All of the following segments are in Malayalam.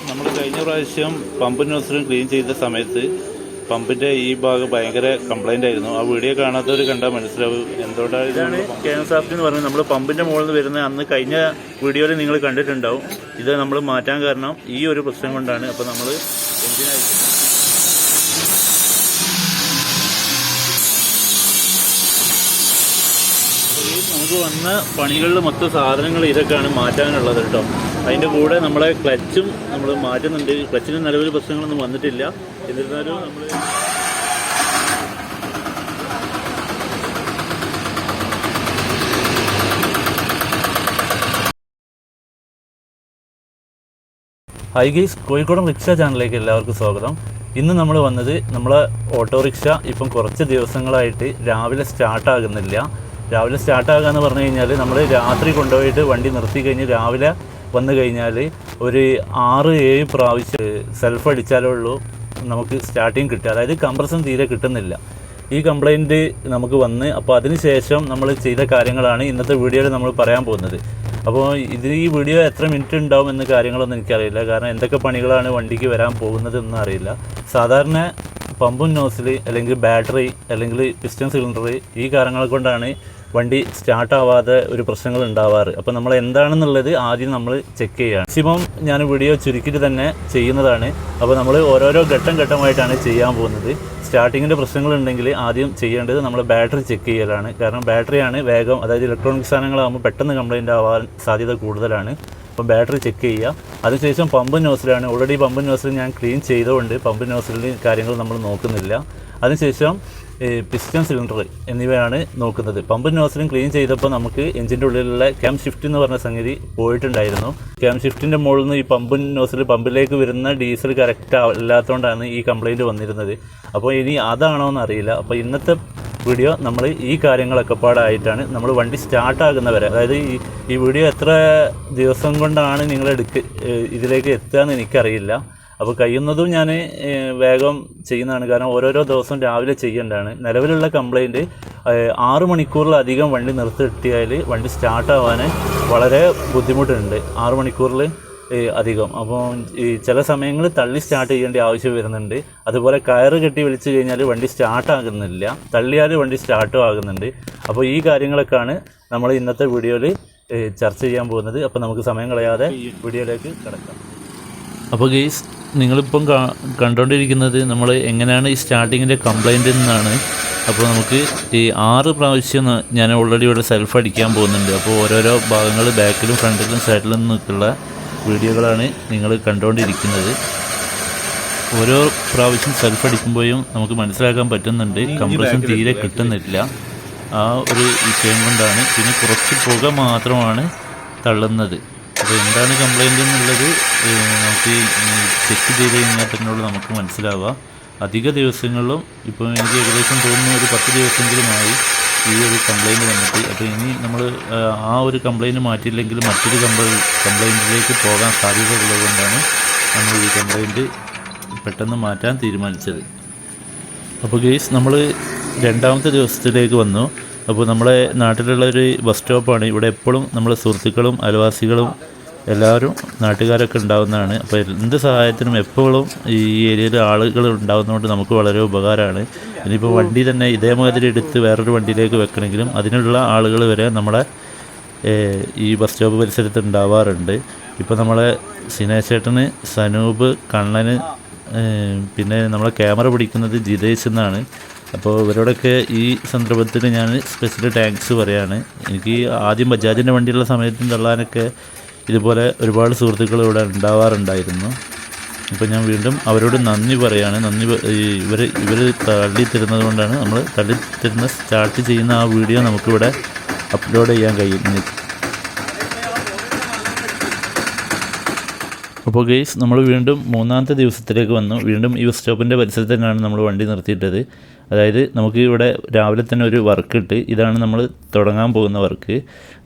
നമ്മൾ കഴിഞ്ഞ പ്രാവശ്യം പമ്പും നോസിലും ക്ലീൻ ചെയ്ത സമയത്ത് പമ്പിൻ്റെ ഈ ഭാഗം ഭയങ്കര കംപ്ലൈൻ്റ് ആയിരുന്നു. ആ വീഡിയോ കാണാത്തവർ കണ്ടാൽ മനസ്സിലാവും എന്തുകൊണ്ടാണ്. ക്യാൻസാഫ്റ്റ് എന്ന് പറഞ്ഞാൽ നമ്മൾ പമ്പിൻ്റെ മുകളിൽ നിന്ന് വരുന്ന അന്ന് കഴിഞ്ഞ വീഡിയോയിൽ നിങ്ങൾ കണ്ടിട്ടുണ്ടാവും. ഇത് നമ്മൾ മാറ്റാൻ കാരണം ഈ ഒരു പ്രശ്നം കൊണ്ടാണ്. അപ്പോൾ നമ്മൾ എഞ്ചിനായിട്ട് നമുക്ക് വന്ന പണികളിൽ മൊത്തം സാധനങ്ങൾ ഇതൊക്കെയാണ് മാറ്റാനുള്ളത് കേട്ടോ. അതിൻ്റെ കൂടെ നമ്മളെ ക്ലച്ചും നമ്മൾ മാറ്റുന്നുണ്ട്. ക്ലച്ചിന് നിലവിൽ പ്രശ്നങ്ങളൊന്നും വന്നിട്ടില്ല. എന്നിരുന്നാലും നമ്മൾ ഹൈ ഗൈസ്, കോഴിക്കോടൻ റിക്ഷ ചാനലിലേക്ക് എല്ലാവർക്കും സ്വാഗതം. ഇന്ന് നമ്മൾ വന്നത് നമ്മളെ ഓട്ടോറിക്ഷ ഇപ്പം കുറച്ച് ദിവസങ്ങളായിട്ട് രാവിലെ സ്റ്റാർട്ടാകുന്നില്ല. രാവിലെ സ്റ്റാർട്ടാകുക എന്ന് പറഞ്ഞു കഴിഞ്ഞാൽ നമ്മൾ രാത്രി കൊണ്ടുപോയിട്ട് വണ്ടി നിർത്തി കഴിഞ്ഞ് രാവിലെ വന്നു കഴിഞ്ഞാൽ ഒരു 6-7 പ്രാവശ്യം സെൽഫ് അടിച്ചാലേ ഉള്ളൂ നമുക്ക് സ്റ്റാർട്ടിങ് കിട്ടുക. അതായത് കംപ്രഷൻ തീരെ കിട്ടുന്നില്ല. ഈ കംപ്ലൈൻറ്റ് നമുക്ക് വന്ന് അപ്പോൾ അതിന് ശേഷം നമ്മൾ ചെയ്ത കാര്യങ്ങളാണ് ഇന്നത്തെ വീഡിയോയിൽ നമ്മൾ പറയാൻ പോകുന്നത്. അപ്പോൾ ഈ വീഡിയോ എത്ര മിനിറ്റ് ഉണ്ടാവും എന്ന കാര്യങ്ങളൊന്നും എനിക്കറിയില്ല. കാരണം എന്തൊക്കെ പണികളാണ് വണ്ടിക്ക് വരാൻ പോകുന്നതെന്നും അറിയില്ല. സാധാരണ പമ്പും നോസിൽ അല്ലെങ്കിൽ ബാറ്ററി അല്ലെങ്കിൽ പിസ്റ്റൺ സിലിണ്ടർ ഈ കാരണങ്ങൾ കൊണ്ടാണ് വണ്ടി സ്റ്റാർട്ടാവാതെ ഒരു പ്രശ്നങ്ങൾ ഉണ്ടാവാറ്. അപ്പോൾ നമ്മൾ എന്താണെന്നുള്ളത് ആദ്യം നമ്മൾ ചെക്ക് ചെയ്യുകയാണ്. മാക്സിമം ഞാൻ വീഡിയോ ചുരുക്കിയിട്ട് തന്നെ ചെയ്യുന്നതാണ്. അപ്പോൾ നമ്മൾ ഓരോരോ ഘട്ടമായിട്ടാണ് ചെയ്യാൻ പോകുന്നത്. സ്റ്റാർട്ടിങ്ങിൻ്റെ പ്രശ്നങ്ങളുണ്ടെങ്കിൽ ആദ്യം ചെയ്യേണ്ടത് നമ്മൾ ബാറ്ററി ചെക്ക് ചെയ്യലാണ്. കാരണം ബാറ്ററിയാണ് വേഗം, അതായത് ഇലക്ട്രോണിക് സാധനങ്ങളാകുമ്പോൾ പെട്ടെന്ന് കംപ്ലൈൻ്റ് ആവാൻ സാധ്യത കൂടുതലാണ്. അപ്പോൾ ബാറ്ററി ചെക്ക് ചെയ്യുക. അതിനുശേഷം പമ്പും നോസിലാണ്. ഓൾറെഡി പമ്പും നോസിൽ ഞാൻ ക്ലീൻ ചെയ്തുകൊണ്ട് പമ്പും നോസിലിൻ്റെ കാര്യങ്ങൾ നമ്മൾ നോക്കുന്നില്ല. അതിനുശേഷം പിസ്റ്റൺ സിലിണ്ടർ എന്നിവയാണ് നോക്കുന്നത്. പമ്പും നോസിലും ക്ലീൻ ചെയ്തപ്പോൾ നമുക്ക് എഞ്ചിൻ്റെ ഉള്ളിലുള്ള ക്യാം ഷിഫ്റ്റ് എന്ന് പറഞ്ഞ സംഗതി പോയിട്ടുണ്ടായിരുന്നു. ക്യാം ഷിഫ്റ്റിൻ്റെ മുകളിൽ നിന്ന് ഈ പമ്പും നോസിൽ പമ്പിലേക്ക് വരുന്ന ഡീസൽ കറക്റ്റ് അല്ലാത്തതുകൊണ്ടാണ് ഈ കംപ്ലൈൻറ്റ് വന്നിരുന്നത്. അപ്പോൾ ഇനി അതാണോ എന്നറിയില്ല. അപ്പോൾ ഇന്നത്തെ വീഡിയോ നമ്മൾ ഈ കാര്യങ്ങളൊക്കെ പാടായിട്ടാണ് നമ്മൾ വണ്ടി സ്റ്റാർട്ടാകുന്നവരെ, അതായത് ഈ വീഡിയോ എത്ര ദിവസം കൊണ്ടാണ് നിങ്ങൾ ഇതിലേക്ക് എത്തുക എന്ന് എനിക്കറിയില്ല. അപ്പോൾ കഴിയുന്നതും ഞാൻ വേഗം ചെയ്യുന്നതാണ്. കാരണം ഓരോരോ ദിവസം രാവിലെ ചെയ്യേണ്ടതാണ്. നിലവിലുള്ള കംപ്ലൈൻറ്റ് 6 മണിക്കൂറിലധികം വണ്ടി നിർത്തിയിട്ടിയാൽ വണ്ടി സ്റ്റാർട്ടാവാൻ വളരെ ബുദ്ധിമുട്ടുണ്ട്. 6 മണിക്കൂറിൽ അധികം. അപ്പോൾ ഈ ചില സമയങ്ങളിൽ തള്ളി സ്റ്റാർട്ട് ചെയ്യേണ്ട ആവശ്യം വരുന്നുണ്ട്. അതുപോലെ കയറ് കെട്ടി വലിച്ചു കഴിഞ്ഞാൽ വണ്ടി സ്റ്റാർട്ടാകുന്നില്ല, തള്ളിയാൽ വണ്ടി സ്റ്റാർട്ടും ആകുന്നുണ്ട്. അപ്പോൾ ഈ കാര്യങ്ങളൊക്കെയാണ് നമ്മൾ ഇന്നത്തെ വീഡിയോയിൽ ചർച്ച ചെയ്യാൻ പോകുന്നത്. അപ്പോൾ നമുക്ക് സമയം കളയാതെ വീഡിയോയിലേക്ക് കിടക്കാം. അപ്പോൾ ഗെയ്സ്, നിങ്ങളിപ്പം കണ്ടുകൊണ്ടിരിക്കുന്നത് നമ്മൾ എങ്ങനെയാണ് ഈ സ്റ്റാർട്ടിങ്ങിൻ്റെ കംപ്ലൈൻറ്റ് എന്നാണ്. അപ്പോൾ നമുക്ക് ഈ 6 പ്രാവശ്യം ഞാൻ ഓൾറെഡി ഇവിടെ സെൽഫ് അടിക്കാൻ പോകുന്നുണ്ട്. അപ്പോൾ ഓരോരോ ഭാഗങ്ങൾ ബാക്കിലും ഫ്രണ്ടിലും സൈഡിലും നിൽക്കുള്ള വീഡിയോകളാണ് നിങ്ങൾ കണ്ടുകൊണ്ടിരിക്കുന്നത്. ഓരോ പ്രാവശ്യം സെൽഫ് അടിക്കുമ്പോഴും നമുക്ക് മനസ്സിലാക്കാൻ പറ്റുന്നുണ്ട് കംപ്രഷൻ തീരെ കിട്ടുന്നില്ല. ആ ഒരു വിഷയം കൊണ്ടാണ്. പിന്നെ കുറച്ച് പുക മാത്രമാണ് തള്ളുന്നത്. അപ്പോൾ എന്താണ് കംപ്ലൈൻറ്റ് എന്നുള്ളത് നമുക്ക് ചെക്ക് ചെയ്ത് കഴിഞ്ഞാൽ തന്നെയുള്ളൂ നമുക്ക് മനസ്സിലാവുക. അധിക ദിവസങ്ങളിലും ഇപ്പോൾ എനിക്ക് ഏകദേശം തോന്നുന്നു ഒരു 10 ദിവസമെങ്കിലുമായി ഈ ഒരു കംപ്ലൈൻറ്റ് വന്നിട്ട്. അപ്പോൾ ഇനി നമ്മൾ ആ ഒരു കംപ്ലൈൻറ്റ് മാറ്റിയില്ലെങ്കിൽ മറ്റൊരു കംപ്ലൈൻറ്റിലേക്ക് പോകാൻ സാധ്യത ഉള്ളതുകൊണ്ടാണ് നമ്മൾ ഈ കംപ്ലൈൻറ്റ് പെട്ടെന്ന് മാറ്റാൻ തീരുമാനിച്ചത്. അപ്പോൾ ഗെയ്സ്, നമ്മൾ 2ാമത്തെ ദിവസത്തിലേക്ക് വന്നു. അപ്പോൾ നമ്മളെ നാട്ടിലുള്ള ഒരു ബസ് സ്റ്റോപ്പാണ്. ഇവിടെ എപ്പോഴും നമ്മളെ സുഹൃത്തുക്കളും അയൽവാസികളും എല്ലാവരും നാട്ടുകാരൊക്കെ ഉണ്ടാകുന്നതാണ്. അപ്പോൾ എന്ത് സഹായത്തിനും എപ്പോഴും ഈ ഏരിയയിൽ ആളുകൾ ഉണ്ടാകുന്നതുകൊണ്ട് നമുക്ക് വളരെ ഉപകാരമാണ്. ഇനിയിപ്പോൾ വണ്ടി തന്നെ ഇതേമാതിരി എടുത്ത് വേറൊരു വണ്ടിയിലേക്ക് വെക്കണമെങ്കിലും അതിനുള്ള ആളുകൾ വരെ നമ്മളെ ഈ ബസ് സ്റ്റോപ്പ് പരിസരത്ത് ഉണ്ടാവാറുണ്ട്. ഇപ്പോൾ നമ്മളെ സിനേശേട്ടന്, സനൂപ്, കണ്ണന്, പിന്നെ നമ്മളെ ക്യാമറ പിടിക്കുന്നത് ജിതേഷ് എന്നാണ്. അപ്പോൾ ഇവരോടൊക്കെ ഈ സന്ദർഭത്തിൽ ഞാൻ സ്പെഷ്യൽ താങ്ക്സ് പറയാണ്. എനിക്ക് ആദ്യം ബജാജിൻ്റെ വണ്ടിയുള്ള സമയത്തും തള്ളാനൊക്കെ ഇതുപോലെ ഒരുപാട് സുഹൃത്തുക്കൾ ഇവിടെ ഉണ്ടാവാറുണ്ടായിരുന്നു. അപ്പോൾ ഞാൻ വീണ്ടും അവരോട് നന്ദി പറയാണ്. ഇവർ തള്ളിത്തരുന്നത് കൊണ്ടാണ് നമ്മൾ തള്ളിത്തരുന്ന സ്റ്റാർട്ട് ചെയ്യുന്ന ആ വീഡിയോ നമുക്കിവിടെ അപ്ലോഡ് ചെയ്യാൻ കഴിയുന്നത്. അപ്പോൾ ഗെയ്സ് നമ്മൾ വീണ്ടും മൂന്നാമത്തെ ദിവസത്തിലേക്ക് വന്നു. വീണ്ടും ഈ ബസ് സ്റ്റോപ്പിൻ്റെ പരിസരത്ത് തന്നെയാണ് നമ്മൾ വണ്ടി നിർത്തിയിട്ടത്. അതായത് നമുക്ക് ഇവിടെ രാവിലെ തന്നെ ഒരു വർക്ക് ഇട്ട്, ഇതാണ് നമ്മൾ തുടങ്ങാൻ പോകുന്ന വർക്ക്.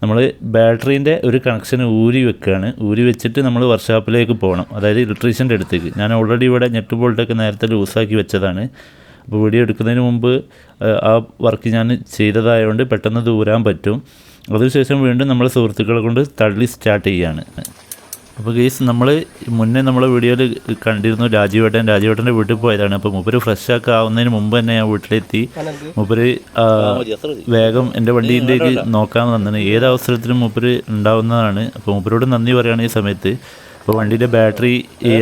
നമ്മൾ ബാറ്ററീൻ്റെ ഒരു കണക്ഷൻ ഊരി വെക്കുകയാണ്. ഊരി വെച്ചിട്ട് നമ്മൾ വർക്ക്ഷോപ്പിലേക്ക് പോകണം, അതായത് ഇലക്ട്രീഷ്യൻ്റെ അടുത്തേക്ക്. ഞാൻ ഓൾറെഡി ഇവിടെ നെറ്റ് ബോൾട്ടൊക്കെ നേരത്തെ ലൂസാക്കി വെച്ചതാണ്. അപ്പോൾ വീഡിയോ എടുക്കുന്നതിന് മുമ്പ് ആ വർക്ക് ഞാൻ ചെയ്തതായതുകൊണ്ട് പെട്ടെന്ന് ദൂരാൻ പറ്റും. അതിനുശേഷം വീണ്ടും നമ്മൾ സുഹൃത്തുക്കളെ കൊണ്ട് തള്ളി സ്റ്റാർട്ട് ചെയ്യുകയാണ്. അപ്പോൾ ഗെയ്സ് നമ്മൾ മുന്നേ നമ്മളെ വീഡിയോയിൽ കണ്ടിരുന്നു രാജീവേട്ടൻ്റെ വീട്ടിൽ പോയതാണ്. അപ്പോൾ മൂപ്പര് ഫ്രഷൊക്കെ ആവുന്നതിന് മുമ്പ് തന്നെ ഞാൻ വീട്ടിലെത്തി. മൂപ്പര് വേഗം എൻ്റെ വണ്ടീൻ്റെക്ക് നോക്കാൻ വന്നത്. ഏത് അവസരത്തിലും മൂപ്പര് ഉണ്ടാവുന്നതാണ്. അപ്പോൾ മൂപ്പരോട് നന്ദി പറയുകയാണ് ഈ സമയത്ത്. അപ്പോൾ വണ്ടീൻ്റെ ബാറ്ററി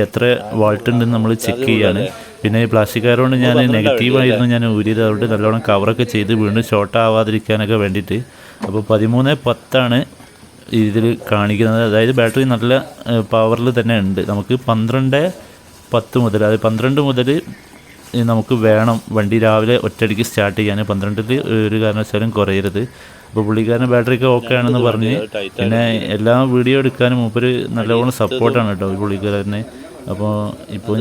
എത്ര വാൾട്ട് ഉണ്ടെന്ന് നമ്മൾ ചെക്ക് ചെയ്യാണ്. പിന്നെ ഈ പ്ലാസ്റ്റിക് കയറുകൊണ്ട് ഞാൻ നെഗറ്റീവായിരുന്നു ഞാൻ ഊരിയത്. അതുകൊണ്ട് നല്ലോണം കവറൊക്കെ ചെയ്ത് വീണ്ടും ഷോർട്ട് ആവാതിരിക്കാനൊക്കെ വേണ്ടിയിട്ട്. അപ്പോൾ 13:10 ഇതിൽ കാണിക്കുന്നത്. അതായത് ബാറ്ററി നല്ല പവറിൽ തന്നെ ഉണ്ട്. നമുക്ക് 12:10 മുതൽ, അതായത് 12 മുതൽ നമുക്ക് വേണം വണ്ടി രാവിലെ ഒറ്റയടിക്ക് സ്റ്റാർട്ട് ചെയ്യാൻ. 12 ഒരു കാരണവശാലും കുറയരുത്. അപ്പോൾ പുള്ളിക്കാരൻ ബാറ്ററിയൊക്കെ ഓക്കെ ആണെന്ന് പറഞ്ഞ് പിന്നെ എല്ലാ വീഡിയോ എടുക്കാനും മൂപ്പര് നല്ലവണ്ണം സപ്പോർട്ടാണ് കേട്ടോ ഈ പുള്ളിക്കാരനെ. അപ്പോൾ ഇപ്പോൾ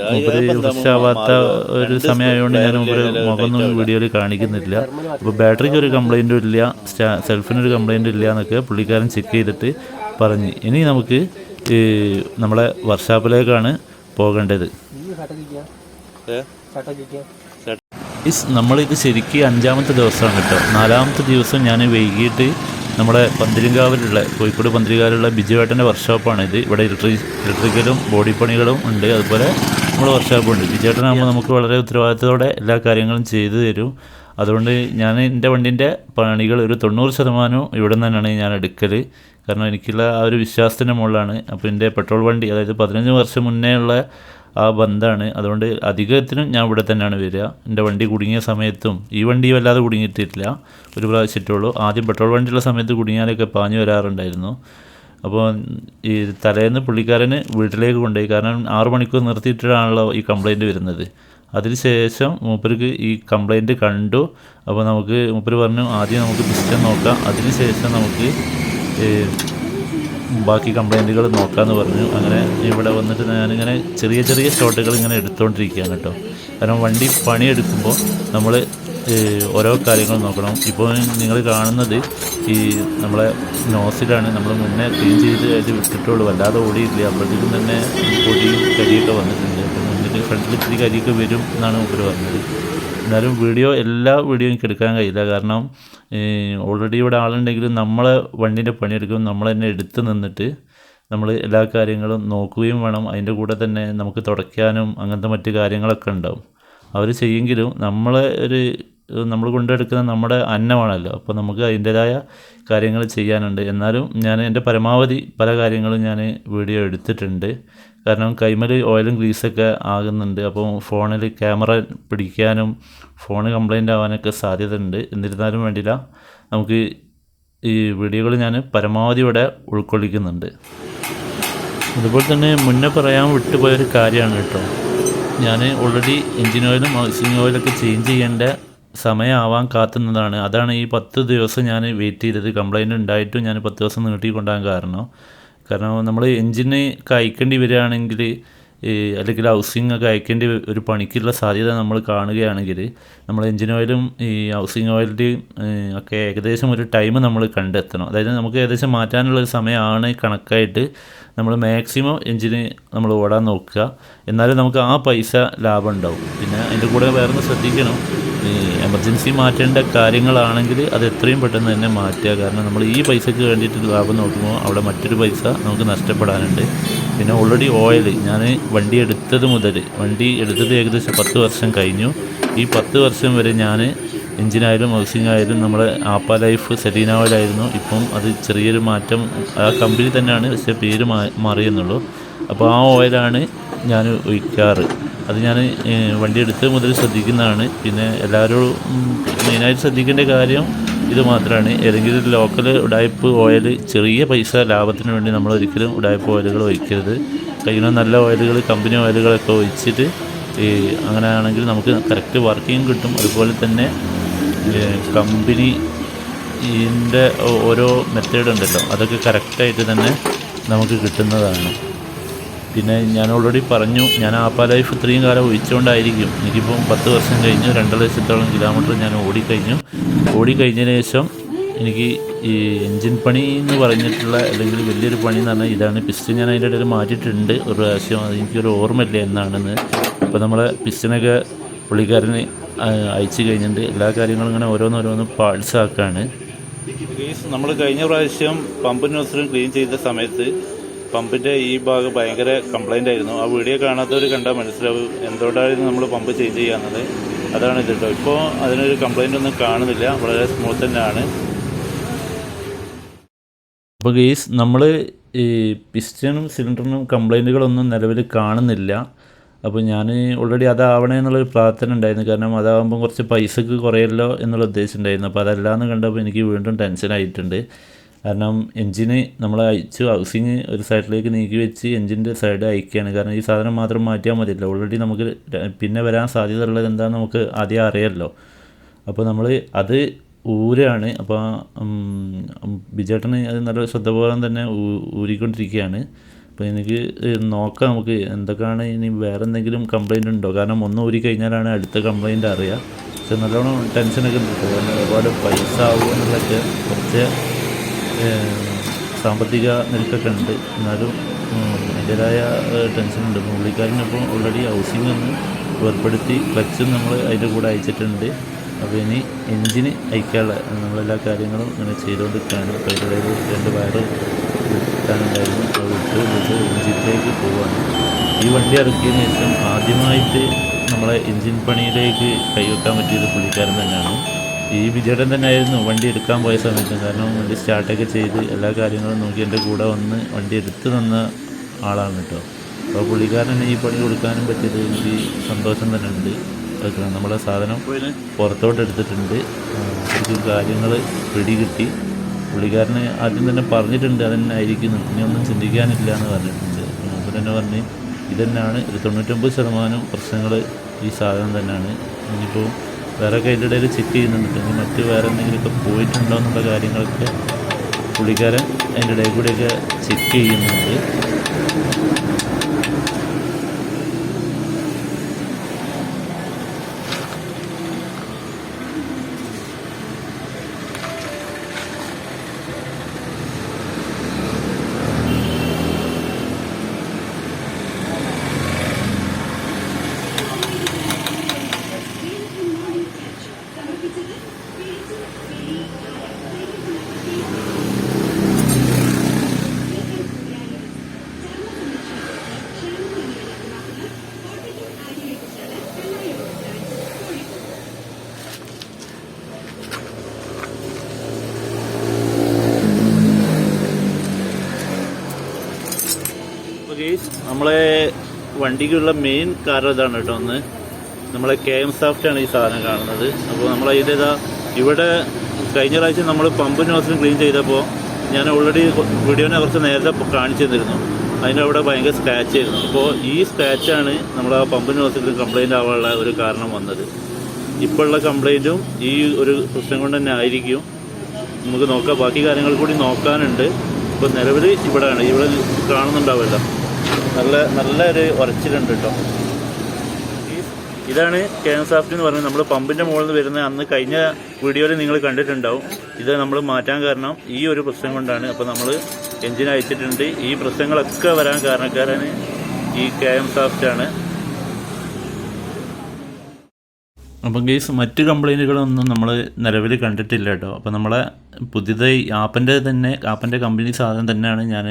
മൂപ്പര് ഫ്രഷ് ആവാത്ത ഒരു സമയമായതുകൊണ്ട് ഞാൻ മൂപ്പര് മുഖമൊന്നും വീഡിയോയിൽ കാണിക്കുന്നില്ല. അപ്പോൾ ബാറ്ററിക്ക് ഒരു കംപ്ലൈൻറ്റും ഇല്ല, സെൽഫിനൊരു കംപ്ലൈൻറ്റും ഇല്ല എന്നൊക്കെ പുള്ളിക്കാരൻ ചെക്ക് ചെയ്തിട്ട് പറഞ്ഞ്. ഇനി നമുക്ക് നമ്മളെ വർക്ക്ഷോപ്പിലേക്കാണ് പോകേണ്ടത്. നമ്മളിത് ശരിക്കും 5-ാമത്തെ ദിവസമാണ് കേട്ടോ. 4-ാമത്തെ ദിവസം ഞാൻ വൈകിട്ട് നമ്മുടെ പന്തിരിങ്കാവിലുള്ള, കോഴിക്കോട് പന്തിരിങ്കാവിലുള്ള ബിജുവേട്ടൻ്റെ വർക്ക്ഷോപ്പാണിത്. ഇവിടെ ഇലക്ട്രിക്കലും ബോഡി പണികളും ഉണ്ട്, അതുപോലെ നമ്മുടെ വർക്ക്ഷോപ്പുണ്ട്. ബിജുവേട്ടനാകുമ്പോൾ നമുക്ക് വളരെ ഉത്തരവാദിത്തത്തോടെ എല്ലാ കാര്യങ്ങളും ചെയ്തു തരും. അതുകൊണ്ട് ഞാൻ എൻ്റെ വണ്ടീൻ്റെ പണികൾ ഒരു 90% ഇവിടെ നിന്ന് തന്നെയാണ് ഞാൻ എടുക്കൽ. കാരണം എനിക്കുള്ള ആ ഒരു വിശ്വാസത്തിൻ്റെ മുകളിലാണ്. അപ്പോൾ എൻ്റെ പെട്രോൾ വണ്ടി, അതായത് 15 വർഷം മുന്നേ ഉള്ള ആ ബന്ധമാണ്. അതുകൊണ്ട് അധികത്തിനും ഞാൻ ഇവിടെ തന്നെയാണ് വരിക. എൻ്റെ വണ്ടി കുടുങ്ങിയ സമയത്തും, ഈ വണ്ടി വല്ലാതെ കുടുങ്ങിയിട്ടില്ല, ഒരു പ്രാവശ്യമായിട്ടുള്ളൂ. ആദ്യം പെട്രോൾ വണ്ടിയുള്ള സമയത്ത് കുടുങ്ങിയാലൊക്കെ പാഞ്ഞു വരാറുണ്ടായിരുന്നു. അപ്പോൾ ഈ തലേന്ന് പുള്ളിക്കാരന് വീട്ടിലേക്ക് കൊണ്ടുപോയി. കാരണം 6 മണിക്കൂർ നിർത്തിയിട്ടാണല്ലോ ഈ കംപ്ലയിൻറ്റ് വരുന്നത്. അതിനുശേഷം മൂപ്പർക്ക് ഈ കംപ്ലയിൻറ്റ് കണ്ടു. അപ്പോൾ നമുക്ക് മൂപ്പര് പറഞ്ഞു ആദ്യം നമുക്ക് പിസ്റ്റൺ നോക്കാം, അതിനുശേഷം നമുക്ക് ബാക്കി കംപ്ലയിൻറ്റുകൾ നോക്കാമെന്ന് പറഞ്ഞു. അങ്ങനെ ഇവിടെ വന്നിട്ട് ഞാനിങ്ങനെ ചെറിയ ചെറിയ ഷോട്ടുകൾ ഇങ്ങനെ എടുത്തുകൊണ്ടിരിക്കുകയാണ് കേട്ടോ. കാരണം വണ്ടി പണിയെടുക്കുമ്പോൾ നമ്മൾ ഓരോ കാര്യങ്ങൾ നോക്കണം. ഇപ്പോൾ നിങ്ങൾ കാണുന്നത് ഈ നമ്മളെ നോസിലാണ്. നമ്മൾ മുന്നേ ക്ലീൻ ചെയ്ത് അത് വിട്ടിട്ടുള്ളൂ, വല്ലാതെ ഓടിയില്ല. അപ്പോഴത്തേക്കും തന്നെ പൊടിയും കരിയൊക്കെ വന്നിട്ടുണ്ട്. അപ്പോൾ മുന്നിൽ ഫ്രണ്ടിൽ ഇത്തിരി കരിയൊക്കെ വരും എന്നാണ് മൂപ്പര് പറഞ്ഞത്. എന്നാലും എല്ലാ വീഡിയോ എനിക്ക് എടുക്കാൻ കഴിയില്ല. കാരണം ഓൾറെഡി ഇവിടെ ആളുണ്ടെങ്കിലും നമ്മളെ വണ്ടീൻ്റെ പണിയെടുക്കുമ്പോൾ നമ്മൾ തന്നെ എടുത്ത് നിന്നിട്ട് നമ്മൾ എല്ലാ കാര്യങ്ങളും നോക്കുകയും വേണം. അതിൻ്റെ കൂടെ തന്നെ നമുക്ക് തുടയ്ക്കാനും അങ്ങനത്തെ മറ്റ് കാര്യങ്ങളൊക്കെ ഉണ്ടാവും. അവർ ചെയ്യുമെങ്കിലും നമ്മൾ കൊണ്ടെടുക്കുന്ന നമ്മുടെ അന്നമാണല്ലോ. അപ്പോൾ നമുക്ക് അതിൻ്റേതായ കാര്യങ്ങൾ ചെയ്യാനുണ്ട്. എന്നാലും ഞാൻ എൻ്റെ പരമാവധി പല കാര്യങ്ങളും ഞാൻ വീഡിയോ എടുത്തിട്ടുണ്ട്. കാരണം കൈമൽ ഓയിലും ഗ്രീസൊക്കെ ആകുന്നുണ്ട്. അപ്പോൾ ഫോണിൽ ക്യാമറ പിടിക്കാനും ഫോൺ കംപ്ലൈൻ്റ് ആവാനൊക്കെ സാധ്യത ഉണ്ട്. എന്നിരുന്നാലും വേണ്ടില്ല, നമുക്ക് ഈ വീഡിയോകൾ ഞാൻ പരമാവധി ഇവിടെ ഉൾക്കൊള്ളിക്കുന്നുണ്ട്. അതുപോലെ തന്നെ മുന്നേ പറയാൻ വിട്ടുപോയൊരു കാര്യമാണ് കേട്ടോ. ഞാൻ ഓൾറെഡി എൻജിൻ ഓയിലും ഹൗസിംഗ് ഓയിലൊക്കെ ചേഞ്ച് ചെയ്യേണ്ട സമയമാവാൻ കാത്തുന്നതാണ്. അതാണ് ഈ 10 ദിവസം ഞാൻ വെയിറ്റ് ചെയ്തത്. കംപ്ലയിൻറ്റ് ഉണ്ടായിട്ടും ഞാൻ 10 ദിവസം നീട്ടിക്കൊണ്ടാൻ കാരണം നമ്മൾ എൻജിന് അയക്കേണ്ടി വരികയാണെങ്കിൽ, അല്ലെങ്കിൽ ഹൗസിംഗ് ഒക്കെ അയക്കേണ്ടി ഒരു പണിക്കുള്ള സാധ്യത നമ്മൾ കാണുകയാണെങ്കിൽ, നമ്മൾ എൻജിൻ ഓയിലും ഈ ഹൗസിംഗ് ഓയിലിൻ്റെയും ഒക്കെ ഏകദേശം ഒരു ടൈം നമ്മൾ കണ്ടെത്തണം. അതായത് നമുക്ക് ഏകദേശം മാറ്റാനുള്ളൊരു സമയമാണ് കണക്കായിട്ട് നമ്മൾ മാക്സിമം എൻജിന് നമ്മൾ ഓടാൻ നോക്കുക. എന്നാലും നമുക്ക് ആ പൈസ ലാഭം ഉണ്ടാവും. പിന്നെ അതിൻ്റെ കൂടെ വേറൊന്ന് ശ്രദ്ധിക്കണം, എമർജൻസി മാറ്റേണ്ട കാര്യങ്ങളാണെങ്കിൽ അത് എത്രയും പെട്ടെന്ന് തന്നെ മാറ്റുക. കാരണം നമ്മൾ ഈ പൈസയ്ക്ക് വേണ്ടിയിട്ട് ലാഭം നോക്കുമ്പോൾ അവിടെ മറ്റൊരു പൈസ നമുക്ക് നഷ്ടപ്പെടാനുണ്ട്. പിന്നെ ഓൾറെഡി ഓയിൽ ഞാൻ വണ്ടി എടുത്തത് ഏകദേശം 10 വർഷം കഴിഞ്ഞു. ഈ 10 വർഷം വരെ ഞാൻ എൻജിനായാലും ഹൗസിംഗ് ആയാലും നമ്മുടെ ആപ്പ ലൈഫ് സെലീന ഓയിലായിരുന്നു. ഇപ്പം അത് ചെറിയൊരു മാറ്റം, ആ കമ്പനി തന്നെയാണ്, പക്ഷേ പേര് മാറിയെന്നുള്ളൂ. അപ്പോൾ ആ ഓയിലാണ് ഞാൻ ഒഴിക്കാറ്. അത് ഞാൻ വണ്ടി എടുത്തത് മുതൽ ശ്രദ്ധിക്കുന്നതാണ്. പിന്നെ എല്ലാവരും മെയിനായിട്ട് ശ്രദ്ധിക്കേണ്ട കാര്യം ഇത് മാത്രമാണ്. ഏതെങ്കിലും ലോക്കൽ ഉടായ്പ് ഓയിൽ ചെറിയ പൈസ ലാഭത്തിന് വേണ്ടി നമ്മൾ ഒരിക്കലും ഉടായ്പ് ഓയിലുകൾ ഒഴിക്കരുത്. കഴിയുന്ന നല്ല ഓയിലുകൾ, കമ്പനി ഓയിലുകളൊക്കെ ഒഴിച്ചിട്ട് അങ്ങനെയാണെങ്കിൽ നമുക്ക് കറക്റ്റ് വർക്കിംഗ് കിട്ടും. അതുപോലെ തന്നെ കമ്പനിൻ്റെ ഓരോ മെത്തേഡ് ഉണ്ടല്ലോ, അതൊക്കെ കറക്റ്റായിട്ട് തന്നെ നമുക്ക് കിട്ടുന്നതാണ്. പിന്നെ ഞാൻ ഓൾറെഡി പറഞ്ഞു, ഞാൻ ആപ്പാ ലൈഫ് ഇത്രയും കാലം ഒഴിച്ചുകൊണ്ടായിരിക്കും എനിക്കിപ്പം 10 വർഷം കഴിഞ്ഞു, 2,00,000-ഓളം കിലോമീറ്റർ ഞാൻ ഓടിക്കഴിഞ്ഞതിന് ശേഷം എനിക്ക് ഈ എൻജിൻ പണി എന്ന് പറഞ്ഞിട്ടുള്ള അല്ലെങ്കിൽ വലിയൊരു പണി എന്ന് പറഞ്ഞാൽ ഇതാണ്. പിസ്റ്റൺ ഞാൻ അതിൻ്റെ ഇടയിൽ മാറ്റിയിട്ടുണ്ട് ഒരു പ്രാവശ്യം, അത് എനിക്കൊരു ഓർമ്മയില്ല എന്നാണെന്ന്. അപ്പോൾ നമ്മളെ പിസ്റ്റനൊക്കെ പുള്ളിക്കാരന് അയച്ചു കഴിഞ്ഞിട്ടുണ്ട്. എല്ലാ കാര്യങ്ങളും ഇങ്ങനെ ഓരോന്നോരോന്ന് പാർട്സ് ആക്കുകയാണ്. നമ്മൾ കഴിഞ്ഞ പ്രാവശ്യം പമ്പ് നോസിലും ക്ലീൻ ചെയ്ത സമയത്ത് പമ്പിൻ്റെ ഈ ഭാഗം ഭയങ്കര കംപ്ലൈൻ്റ് ആയിരുന്നു. ആ വീഡിയോ കാണാത്തവർ കണ്ടാൽ മനസ്സിലാവും എന്തുകൊണ്ടായിരുന്നു നമ്മൾ പമ്പ് ചേഞ്ച് ചെയ്യാവുന്നത്. അതാണ് ഇത് കേട്ടോ. ഇപ്പോൾ അതിനൊരു കംപ്ലൈൻ്റ് ഒന്നും കാണുന്നില്ല, വളരെ സ്മൂത്ത് തന്നെയാണ്. അപ്പോൾ ഗെയ്സ്, നമ്മൾ ഈ പിസ്റ്റനും സിലിണ്ടറിനും കംപ്ലൈൻറ്റുകളൊന്നും നിലവിൽ കാണുന്നില്ല. അപ്പോൾ ഞാൻ ഓൾറെഡി അതാവണേ എന്നുള്ളൊരു പ്രാർത്ഥന ഉണ്ടായിരുന്നു. കാരണം അതാകുമ്പോൾ കുറച്ച് പൈസക്ക് കുറയല്ലോ എന്നുള്ള ഉദ്ദേശം ഉണ്ടായിരുന്നു. അപ്പോൾ അതല്ലാന്ന് കണ്ടപ്പോൾ എനിക്ക് വീണ്ടും ടെൻഷനായിട്ടുണ്ട്. കാരണം എൻജിന് നമ്മൾ അയച്ചു, ഹൗസിങ് ഒരു സൈഡിലേക്ക് നീക്കി വെച്ച് എൻജിൻ്റെ സൈഡ് അയക്കുകയാണ്. കാരണം ഈ സാധനം മാത്രം മാറ്റിയാൽ മതിയല്ലോ. ഓൾറെഡി നമുക്ക് പിന്നെ വരാൻ സാധ്യത ഉള്ളത് എന്താണെന്ന് നമുക്ക് ആദ്യം അറിയാമല്ലോ. അപ്പോൾ നമ്മൾ അത് ഊരാണ്. അപ്പോൾ ബിജേട്ടന് അത് നല്ല ശ്രദ്ധപൂർവ്വം തന്നെ ഊരിക്കൊണ്ടിരിക്കുകയാണ്. അപ്പോൾ എനിക്ക് നോക്കാം നമുക്ക് എന്തൊക്കെയാണ് ഇനി വേറെ എന്തെങ്കിലും കംപ്ലൈൻ്റ് ഉണ്ടോ. കാരണം ഒന്ന് ഊരി കഴിഞ്ഞാലാണ് അടുത്ത കംപ്ലൈൻറ്റ് അറിയുക. പക്ഷെ നല്ലോണം ടെൻഷനൊക്കെ ഉണ്ട്. കാരണം ഒരുപാട് പൈസ ആവുമെന്നുള്ളതൊക്കെ കുറച്ച് സാമ്പത്തിക നിരക്കൊക്കെ ഉണ്ട്. എന്നാലും അതിൻ്റേതായ ടെൻഷനുണ്ട്. പുള്ളിക്കാരനിപ്പോൾ ഓൾറെഡി ഹൗസിംഗ് ഒന്ന് ഏർപ്പെടുത്തി ക്ലച്ചും നമ്മൾ അതിൻ്റെ കൂടെ അയച്ചിട്ടുണ്ട്. അപ്പോൾ ഇനി എൻജിന് അയക്കാനുള്ള നമ്മളെല്ലാ കാര്യങ്ങളും ഇങ്ങനെ ചെയ്തുകൊണ്ടിരിക്കുകയാണ്. അപ്പോൾ അതിൻ്റെ ഇടയിൽ 2 വയറ് വിട്ടാനുണ്ടായിരുന്നു. അത് വിട്ട് എൻജിനിലേക്ക് പോവുകയാണ്. ഈ വണ്ടി ഇറക്കിയതിന് ശേഷം ആദ്യമായിട്ട് നമ്മളെ എൻജിൻ പണിയിലേക്ക് കൈവെക്കാൻ പറ്റിയത് പുള്ളിക്കാരൻ തന്നെയാണ്. ഈ വിജയൻ തന്നെ ആയിരുന്നു വണ്ടി എടുക്കാൻ പോയ സമയത്ത്. കാരണം വണ്ടി സ്റ്റാർട്ടൊക്കെ ചെയ്ത് എല്ലാ കാര്യങ്ങളും നോക്കി എൻ്റെ കൂടെ വന്ന് വണ്ടി എടുത്ത് തന്ന ആളാണ് കേട്ടോ. അപ്പോൾ പുള്ളിക്കാരൻ ഈ പണി കൊടുക്കാനും പറ്റിയത് എനിക്ക് സന്തോഷം തന്നെ ഉണ്ട്. നമ്മളെ സാധനം പുറത്തോട്ട് എടുത്തിട്ടുണ്ട്. കുറച്ച് കാര്യങ്ങൾ പിടികിട്ടി. പുള്ളിക്കാരന് ആദ്യം തന്നെ പറഞ്ഞിട്ടുണ്ട് അതന്നെ ആയിരിക്കുന്നു, ഇനിയൊന്നും ചിന്തിക്കാനില്ല എന്ന് പറഞ്ഞിട്ടുണ്ട്. അപ്പോൾ തന്നെ പറഞ്ഞ് ഇതന്നെയാണ്, ഇത് 99% പ്രശ്നങ്ങൾ ഈ സാധനം തന്നെയാണ്. ഇനിയിപ്പോൾ വേറെ അതിൻ്റെ ഇടയിൽ ചെക്ക് ചെയ്യുന്നുണ്ട്, ഇനി മറ്റ് വേറെ എന്തെങ്കിലുമൊക്കെ പോയിട്ടുണ്ടോ എന്നുള്ള കാര്യങ്ങളൊക്കെ പുള്ളിക്കാരൻ അതിൻ്റെ ഇടയിൽ കൂടെയൊക്കെ ചെക്ക് ചെയ്യുന്നുണ്ട്. നമ്മളെ വണ്ടിക്കുള്ള മെയിൻ കാരണം ഇതാണ് കേട്ടോ. ഒന്ന് നമ്മളെ KM സോഫ്റ്റാണ് ഈ സാധനം കാണുന്നത്. അപ്പോൾ നമ്മളതിൻ്റെതാ ഇവിടെ കഴിഞ്ഞ പ്രാവശ്യം നമ്മൾ പമ്പ് നോസിലും ക്ലീൻ ചെയ്തപ്പോൾ ഞാൻ ഓൾറെഡി വീഡിയോനെ കുറച്ച് നേരത്തെ കാണിച്ചു തന്നിരുന്നു. അതിൻ്റെ അവിടെ ഭയങ്കര സ്ക്രാച്ച് ആയിരുന്നു. അപ്പോൾ ഈ സ്ക്രാച്ചാണ് നമ്മുടെ ആ പമ്പ് നോസിൽ കംപ്ലൈൻ്റ് ആവാനുള്ള ഒരു കാരണം വന്നത്. ഇപ്പോൾ ഉള്ള കംപ്ലൈൻറ്റും ഈ ഒരു പ്രശ്നം കൊണ്ട് തന്നെ ആയിരിക്കും. നമുക്ക് നോക്കാം, ബാക്കി കാര്യങ്ങൾ കൂടി നോക്കാനുണ്ട്. ഇപ്പോൾ നിലവിൽ ഇവിടെ കാണുന്നുണ്ടാവില്ല, നല്ല ഒരു ഉറച്ചിലുണ്ട് കേട്ടോ. ഇതാണ് KM സോഫ്റ്റ് എന്ന് പറയുന്നത്. നമ്മൾ പമ്പിൻ്റെ മുകളിൽ നിന്ന് വരുന്ന അന്ന് കഴിഞ്ഞ വീഡിയോയിൽ നിങ്ങൾ കണ്ടിട്ടുണ്ടാവും. ഇത് നമ്മൾ മാറ്റാൻ കാരണം ഈ ഒരു പ്രശ്നം കൊണ്ടാണ്. അപ്പോൾ നമ്മൾ എൻജിൻ അയച്ചിട്ടുണ്ട്. ഈ പ്രശ്നങ്ങളൊക്കെ വരാൻ കാരണക്കാരന് ഈ KM സോഫ്റ്റാണ്. അപ്പം കേസ് മറ്റ് കംപ്ലൈൻറ്റുകളൊന്നും നമ്മൾ നിലവിൽ കണ്ടിട്ടില്ല കേട്ടോ. അപ്പോൾ നമ്മളെ പുതിയതായി ആപ്പൻ്റെ കമ്പനി സാധനം തന്നെയാണ് ഞാൻ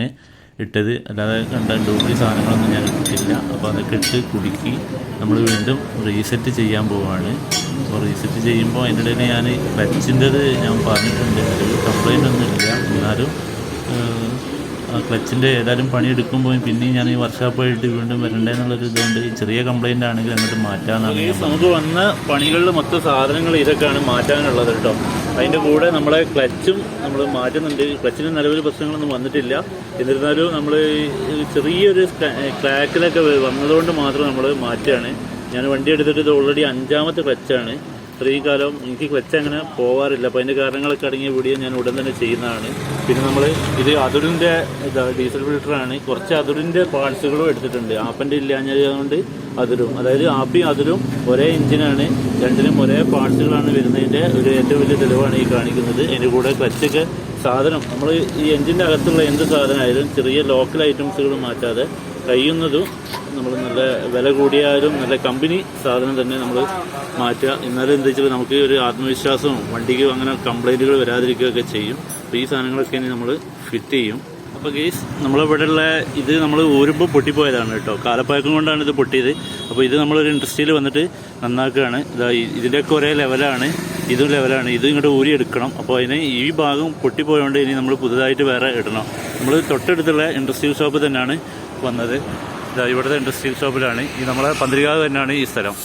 ഇട്ടത്. അല്ലാതെ കണ്ട ഡ്യൂപ്ലി സാധനങ്ങളൊന്നും ഞാൻ ഇട്ടിട്ടില്ല. അപ്പോൾ അതൊക്കെ ഇട്ട് കുടുക്കി നമ്മൾ വീണ്ടും റീസെറ്റ് ചെയ്യാൻ പോവുകയാണ്. അപ്പോൾ റീസെറ്റ് ചെയ്യുമ്പോൾ അതിൻ്റെ ഇടയിൽ ഞാൻ ക്ലച്ചിൻ്റെത് ഞാൻ പറഞ്ഞിട്ടുണ്ട്. നിലവിൽ കംപ്ലൈൻ്റ് ഒന്നും ഇല്ല. എന്നാലും ക്ലച്ചിൻ്റെ ഏതായാലും പണിയെടുക്കുമ്പോൾ പിന്നെയും ഞാൻ ഈ വർക്ക്ഷോപ്പായിട്ട് വീണ്ടും വരണ്ടേന്നുള്ളൊരു ഇതുകൊണ്ട് ചെറിയ കംപ്ലൈൻ്റ് ആണെങ്കിൽ എന്നിട്ട് മാറ്റാമെന്നാണ്. നമുക്ക് വന്ന പണികളിൽ മൊത്തം സാധനങ്ങൾ ഇതൊക്കെയാണ് മാറ്റാനുള്ളത് കേട്ടോ. അതിൻ്റെ കൂടെ നമ്മളെ ക്ലച്ചും നമ്മൾ മാറ്റുന്നുണ്ട്. ക്ലച്ചിന് നിലവിൽ പ്രശ്നങ്ങളൊന്നും വന്നിട്ടില്ല. എന്നിരുന്നാലും നമ്മൾ ചെറിയൊരു ക്രാക്കിലൊക്കെ വന്നതുകൊണ്ട് മാത്രം നമ്മൾ മാറ്റുകയാണ്. ഞാൻ വണ്ടി എടുത്തിട്ട് ഇത് ഓൾറെഡി 5ാമത്തെ ക്ലച്ചാണ്. ഇത്രയും കാലം എനിക്ക് ക്ലച്ച് അങ്ങനെ പോകാറില്ല. അപ്പോൾ അതിൻ്റെ കാരണങ്ങളൊക്കെ അടങ്ങിയ വീഡിയോ ഞാൻ ഉടൻ തന്നെ ചെയ്യുന്നതാണ്. പിന്നെ നമ്മൾ ഇത് അതുരിൻ്റെ ഡീസൽ ഫിൽറ്ററാണ്. കുറച്ച് അതുരിൻ്റെ പാർട്സുകളും എടുത്തിട്ടുണ്ട്. ആപ്പൻ്റെ ഇല്ലാഞ്ഞതുകൊണ്ട് അതുരും, അതായത് ആപ്പിയും അതുരും ഒരേ എഞ്ചിനാണ്, രണ്ടിനും ഒരേ പാർട്സുകളാണ് വരുന്നതിൻ്റെ ഒരു ഏറ്റവും വലിയ തെളിവാണ് ഈ കാണിക്കുന്നത്. അതിൻ്റെ കൂടെ ക്ലച്ചൊക്കെ സാധനം നമ്മൾ ഈ എഞ്ചിൻ്റെ അകത്തുള്ള എന്ത് സാധനമായാലും ചെറിയ ലോക്കൽ ഐറ്റംസുകൾ മാറ്റാതെ കഴിയുന്നതും നമ്മൾ നല്ല വില കൂടിയാലും നല്ല കമ്പനി സാധനം തന്നെ നമ്മൾ മാറ്റുക. എന്നാലും എന്താ വെച്ചാൽ നമുക്ക് ഒരു ആത്മവിശ്വാസവും വണ്ടിക്ക് അങ്ങനെ കംപ്ലൈൻറ്റുകൾ വരാതിരിക്കുകയൊക്കെ ചെയ്യും. അപ്പോൾ ഈ സാധനങ്ങളൊക്കെ ഇനി നമ്മൾ ഫിറ്റ് ചെയ്യും. അപ്പോൾ ഗെയ്സ് നമ്മളിവിടെയുള്ള ഇത് നമ്മൾ ഊരുമ്പോൾ പൊട്ടിപ്പോയതാണ് കേട്ടോ. കാലപ്പഴക്കം കൊണ്ടാണ് ഇത് പൊട്ടിയത്. അപ്പോൾ ഇത് നമ്മളൊരു ഇൻഡസ്ട്രിയിൽ വന്നിട്ട് നന്നാക്കുകയാണ്. ഇതിൻ്റെയൊക്കെ ഒരേ ലെവലാണ്, ഇതും ലെവലാണ്. ഇത് ഇങ്ങോട്ട് ഊരി എടുക്കണം. അപ്പോൾ അതിന് ഈ ഭാഗം പൊട്ടിപ്പോയതുകൊണ്ട് ഇനി നമ്മൾ പുതുതായിട്ട് വേറെ ഇടണം. നമ്മൾ തൊട്ടടുത്തുള്ള ഇൻഡസ്ട്രിയൽ ഷോപ്പ് തന്നെയാണ് വന്നത്. ഇവിടുത്തെ ഇൻഡസ്ട്രിയൽ ഷോപ്പിലാണ്. ഈ നമ്മളെ പന്ത്രികാവ് തന്നെയാണ് ഈ സ്ഥലം.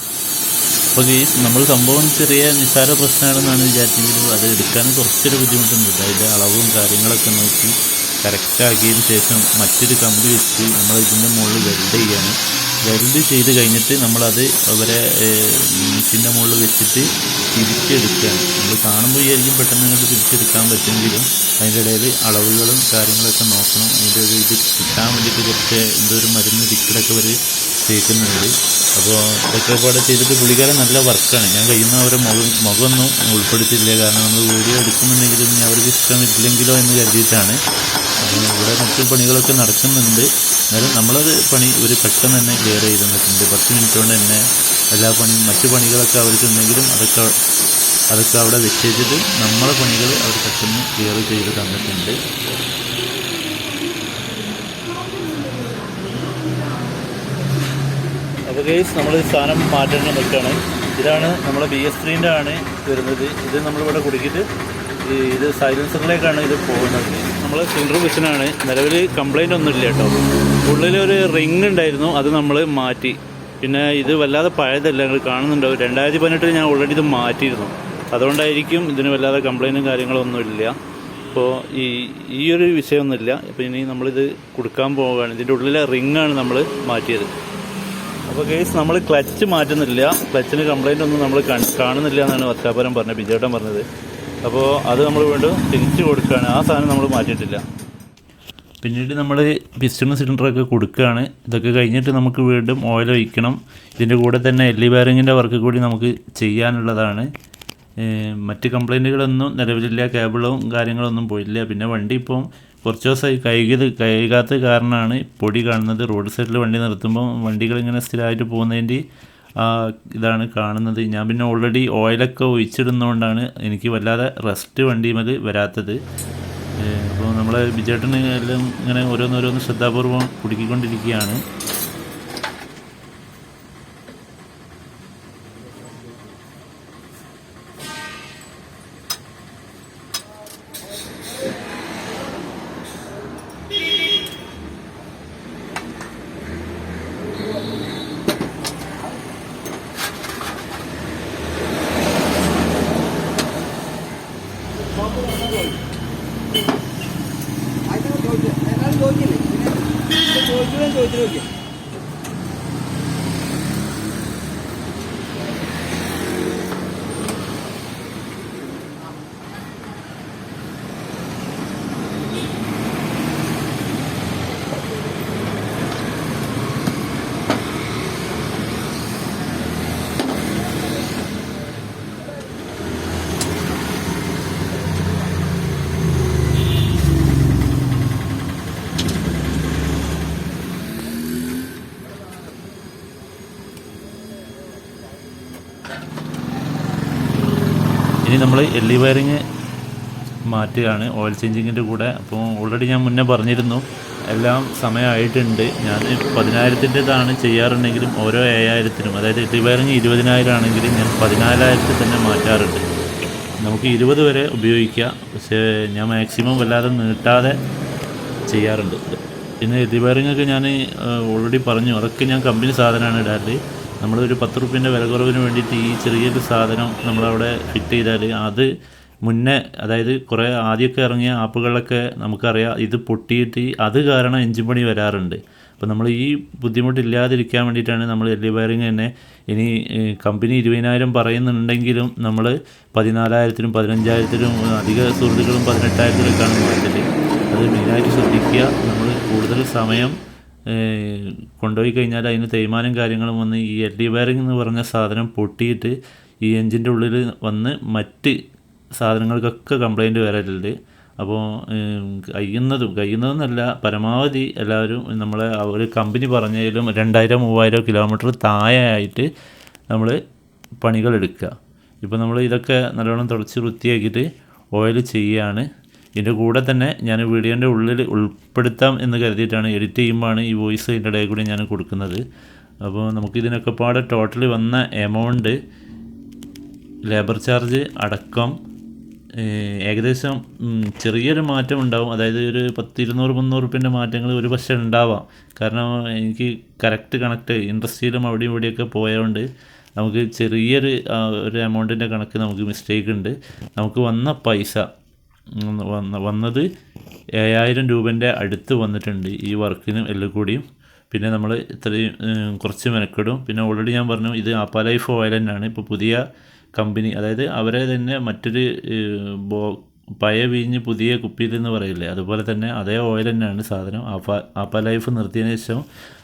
അപ്പോൾ ഗെയ്സ് നമ്മൾ സംഭവം ചെറിയ നിസ്സാര പ്രശ്നമാണെന്നാണ് വിചാരിച്ചെങ്കിലും അത് എടുക്കാൻ കുറച്ചൊരു ബുദ്ധിമുട്ടുണ്ട്. അതിൻ്റെ അളവും കാര്യങ്ങളൊക്കെ നോക്കി കറക്റ്റാക്കിയതിന് ശേഷം മറ്റൊരു കമ്പി വെച്ച് നമ്മൾ ഇതിൻ്റെ മുകളിൽ വെൽഡ് ചെയ്യാണ്. വെൽഡ് ചെയ്ത് കഴിഞ്ഞിട്ട് നമ്മളത് അവരെ മെഷീൻ്റെ മുകളിൽ വെച്ചിട്ട് തിരിച്ചെടുക്കുകയാണ്. നമ്മൾ കാണുമ്പോൾ വിചാരിക്കും പെട്ടെന്ന് നിങ്ങൾക്ക് തിരിച്ചെടുക്കാൻ പറ്റുമെങ്കിലും അതിൻ്റെ ഇടയിൽ അളവുകളും കാര്യങ്ങളൊക്കെ നോക്കണം. അതിൻ്റെ ഒരു ഇത് കിട്ടാൻ വേണ്ടിയിട്ട് കുറച്ച് എന്തോ ഒരു മരുന്ന് ലിക്വിഡൊക്കെ അവർ തേക്കുന്നുണ്ട്. അപ്പോൾ ഇതൊക്കെ പാടെ ചെയ്തിട്ട് പുള്ളിക്കാരൻ നല്ല വർക്കാണ്. ഞാൻ കഴിയുന്ന അവരെ മുഖമൊന്നും ഉൾപ്പെടുത്തിയില്ല, കാരണം നമ്മൾ വീഡിയോ എടുക്കുന്നുണ്ടെങ്കിലും ഇനി അവർക്ക് ഇഷ്ടമില്ലെങ്കിലോ എന്ന് കരുതിയിട്ടാണ്. ഇവിടെ മറ്റു പണികളൊക്കെ നടക്കുന്നുണ്ട്. എന്നാലും നമ്മളത് പണി ഒരു പെട്ടെന്ന് തന്നെ ക്ലിയർ ചെയ്ത് തന്നിട്ടുണ്ട്. 10 മിനിറ്റ് കൊണ്ട് തന്നെ എല്ലാ പണിയും മറ്റു പണികളൊക്കെ അവർക്കുണ്ടെങ്കിലും അതൊക്കെ അവിടെ വെച്ചിട്ട് നമ്മളെ പണികൾ അവർ പെട്ടെന്ന് ക്ലിയർ ചെയ്ത് തന്നിട്ടുണ്ട്. അപ്പോൾ ഗെയ്സ് നമ്മൾ സാധനം മാറ്റേണ്ട നിൽക്കുകയാണ്. ഇതാണ് നമ്മളെ BS3-ൻ്റെ ആണ് വരുന്നത്. ഇത് നമ്മളിവിടെ കുടുക്കിയിട്ട് ഇത് സൈലൻസറിലേക്കാണ് ഇത് പോകുന്നത്. നമ്മൾ സിലിണ്ടർ മിഷനാണ്. നിലവിൽ കംപ്ലൈൻ്റ് ഒന്നുമില്ല കേട്ടോ. ഉള്ളിലൊരു റിങ് ഉണ്ടായിരുന്നു, അത് നമ്മൾ മാറ്റി. പിന്നെ ഇത് വല്ലാതെ പഴയതല്ല, നിങ്ങൾ കാണുന്നുണ്ടാവും. 2018 ഞാൻ ഓൾറെഡി ഇത് മാറ്റിയിരുന്നു. അതുകൊണ്ടായിരിക്കും ഇതിന് വല്ലാതെ കംപ്ലൈൻറ്റും കാര്യങ്ങളൊന്നുമില്ല. അപ്പോൾ ഈ ഒരു വിഷയമൊന്നുമില്ല. അപ്പോൾ ഇനി നമ്മളിത് കൊടുക്കാൻ പോവുകയാണ്. ഇതിൻ്റെ ഉള്ളിലെ റിങ്ങാണ് നമ്മൾ മാറ്റിയത്. അപ്പോൾ കേസ് നമ്മൾ ക്ലച്ച് മാറ്റുന്നില്ല, ക്ലച്ചിന് കംപ്ലൈൻ്റ് ഒന്നും നമ്മൾ കാണുന്നില്ല എന്നാണ് വർഷാപുരം പറഞ്ഞത്, ബിജേട്ടൻ പറഞ്ഞത്. അപ്പോൾ അത് നമ്മൾ വീണ്ടും തിരിച്ച് കൊടുക്കുകയാണ്. ആ സാധനം നമ്മൾ മാറ്റിയിട്ടില്ല. പിന്നീട് നമ്മൾ പിസ്റ്റണും സിലിണ്ടറൊക്കെ കൊടുക്കുകയാണ്. ഇതൊക്കെ കഴിഞ്ഞിട്ട് നമുക്ക് വീണ്ടും ഓയിൽ ഒഴിക്കണം. ഇതിൻ്റെ കൂടെ തന്നെ എല്ലി ബെയറിങ്ങിൻ്റെ വർക്ക് കൂടി നമുക്ക് ചെയ്യാനുള്ളതാണ്. മറ്റ് കംപ്ലൈൻറ്റുകളൊന്നും നിലവിലില്ല, കേബിളും കാര്യങ്ങളൊന്നും പോയില്ല. പിന്നെ വണ്ടി ഇപ്പം കുറച്ച് ദിവസമായി കഴുകാത്ത കാരണമാണ് പൊടി കാണുന്നത്. റോഡ് സൈഡിൽ വണ്ടി നിർത്തുമ്പോൾ വണ്ടികളിങ്ങനെ സ്ഥിരമായിട്ട് പോകുന്നതിൻ്റെ ഇതാണ് കാണുന്നത്. ഞാൻ പിന്നെ ഓൾറെഡി ഓയിലൊക്കെ ഒഴിച്ചിടുന്നതുകൊണ്ടാണ് എനിക്ക് വല്ലാതെ റെസ്റ്റ് വണ്ടിമേൽ വരാത്തത്. അപ്പോൾ നമ്മളെ ബിജേട്ടന് എല്ലാം ഇങ്ങനെ ഓരോന്നോരോന്ന് ശ്രദ്ധാപൂർവം കുടുക്കിക്കൊണ്ടിരിക്കുകയാണ്. ഇനി നമ്മൾ എല്ലി വയറിങ് മാറ്റുകയാണ് ഓയിൽ ചേഞ്ചിങ്ങിൻ്റെ കൂടെ. അപ്പോൾ ഓൾറെഡി ഞാൻ മുന്നേ പറഞ്ഞിരുന്നു എല്ലാം സമയമായിട്ടുണ്ട്. ഞാൻ 10,000-ൻ്റെതാണ് ചെയ്യാറുണ്ടെങ്കിലും ഓരോ 7,000-നും, അതായത് എല്ലി വയറിങ് 20,000 ആണെങ്കിലും ഞാൻ 14,000 തന്നെ മാറ്റാറുണ്ട്. നമുക്ക് 20 വരെ ഉപയോഗിക്കാം, പക്ഷേ ഞാൻ മാക്സിമം വല്ലാതെ നീട്ടാതെ ചെയ്യാറുണ്ട്. പിന്നെ എല്ലി വയറിങ്ങൊക്കെ ഞാൻ ഓൾറെഡി പറഞ്ഞു, അതൊക്കെ ഞാൻ കമ്പനി സാധനമാണ് ഇടാറ്. നമ്മളൊരു 10 റുപ്യേൻ്റെ വില കുറവിന് വേണ്ടിയിട്ട് ഈ ചെറിയൊരു സാധനം നമ്മളവിടെ ഫിറ്റ് ചെയ്താൽ അത് മുന്നേ, അതായത് കുറേ ആദ്യമൊക്കെ ഇറങ്ങിയ ആപ്പുകളിലൊക്കെ നമുക്കറിയാം ഇത് പൊട്ടിയിട്ട് അത് കാരണം എഞ്ചിൻ പണി വരാറുണ്ട്. അപ്പോൾ നമ്മൾ ഈ ബുദ്ധിമുട്ടില്ലാതിരിക്കാൻ വേണ്ടിയിട്ടാണ് നമ്മൾ എൽ വയറിങ് തന്നെ ഇനി കമ്പനി 20,000 പറയുന്നുണ്ടെങ്കിലും നമ്മൾ 14,000-നും 15,000-നും അധിക സുഹൃത്തുക്കളും 18,000-ത്തിലൊക്കെയാണ് മാറ്റല്. അത് മെയിനായിട്ട് ശ്രദ്ധിക്കുക. നമ്മൾ കൂടുതൽ സമയം കൊണ്ടുപോയി കഴിഞ്ഞാൽ അതിന് തേയ്മാനം കാര്യങ്ങളും വന്ന് ഈ എൽ വയറിങ് എന്ന് പറഞ്ഞ സാധനം പൊട്ടിയിട്ട് ഈ എൻജിൻ്റെ ഉള്ളിൽ വന്ന് മറ്റ് സാധനങ്ങൾക്കൊക്കെ കംപ്ലൈൻറ്റ് വരലുണ്ട്. അപ്പോൾ കഴിയുന്നതെന്നല്ല പരമാവധി എല്ലാവരും നമ്മളെ ഒരു കമ്പനി പറഞ്ഞാലും 2,000-3,000 കിലോമീറ്റർ താഴെയായിട്ട് നമ്മൾ പണികളെടുക്കുക. ഇപ്പോൾ നമ്മൾ ഇതൊക്കെ നല്ലോണം തുടച്ച് വൃത്തിയാക്കിയിട്ട് ഓയിൽ ചെയ്യുകയാണ്. ഇതിൻ്റെ കൂടെ തന്നെ ഞാൻ വീഡിയോൻ്റെ ഉള്ളിൽ ഉൾപ്പെടുത്താം എന്ന് കരുതിയിട്ടാണ് എഡിറ്റ് ചെയ്യുമ്പോഴാണ് ഈ വോയിസ് ഇതിൻ്റെ ഇടയിൽ കൂടി ഞാൻ കൊടുക്കുന്നത്. അപ്പോൾ നമുക്കിതിനൊക്കെ പാടെ ടോട്ടൽ വന്ന എമൗണ്ട് ലേബർ ചാർജ് അടക്കം ഏകദേശം ചെറിയൊരു മാറ്റം ഉണ്ടാവും. അതായത് ഒരു 200-300 റുപ്യൻ്റെ മാറ്റങ്ങൾ ഒരു പക്ഷേ ഉണ്ടാവാം. കാരണം എനിക്ക് കറക്റ്റ് കണക്റ്റ് ഇൻഡസ്ട്രിയിലും അവിടെയും ഇവിടെയൊക്കെ പോയതുകൊണ്ട് നമുക്ക് ചെറിയൊരു ഒരു എമൗണ്ടിൻ്റെ കണക്ക് നമുക്ക് മിസ്റ്റേക്ക് ഉണ്ട്. നമുക്ക് വന്ന പൈസ വന്നത് 7,000 രൂപേൻ്റെ അടുത്ത് വന്നിട്ടുണ്ട് ഈ വർക്കിനും എല്ലാം കൂടിയും. പിന്നെ നമ്മൾ ഇത്രയും കുറച്ച് മെനക്കെടും. പിന്നെ ഓൾറെഡി ഞാൻ പറഞ്ഞു ഇത് ആപ്പാ ലൈഫ് ഓയിൽ തന്നെയാണ്. ഇപ്പോൾ പുതിയ കമ്പനി, അതായത് അവരെ തന്നെ മറ്റൊരു പഴയ വീഞ്ഞ് പുതിയ കുപ്പിയിൽ എന്ന് പറയില്ലേ, അതുപോലെ തന്നെ അതേ ഓയിൽ തന്നെയാണ് സാധനം. ആപ്പാ ലൈഫ് നിർത്തിയതിന് ശേഷം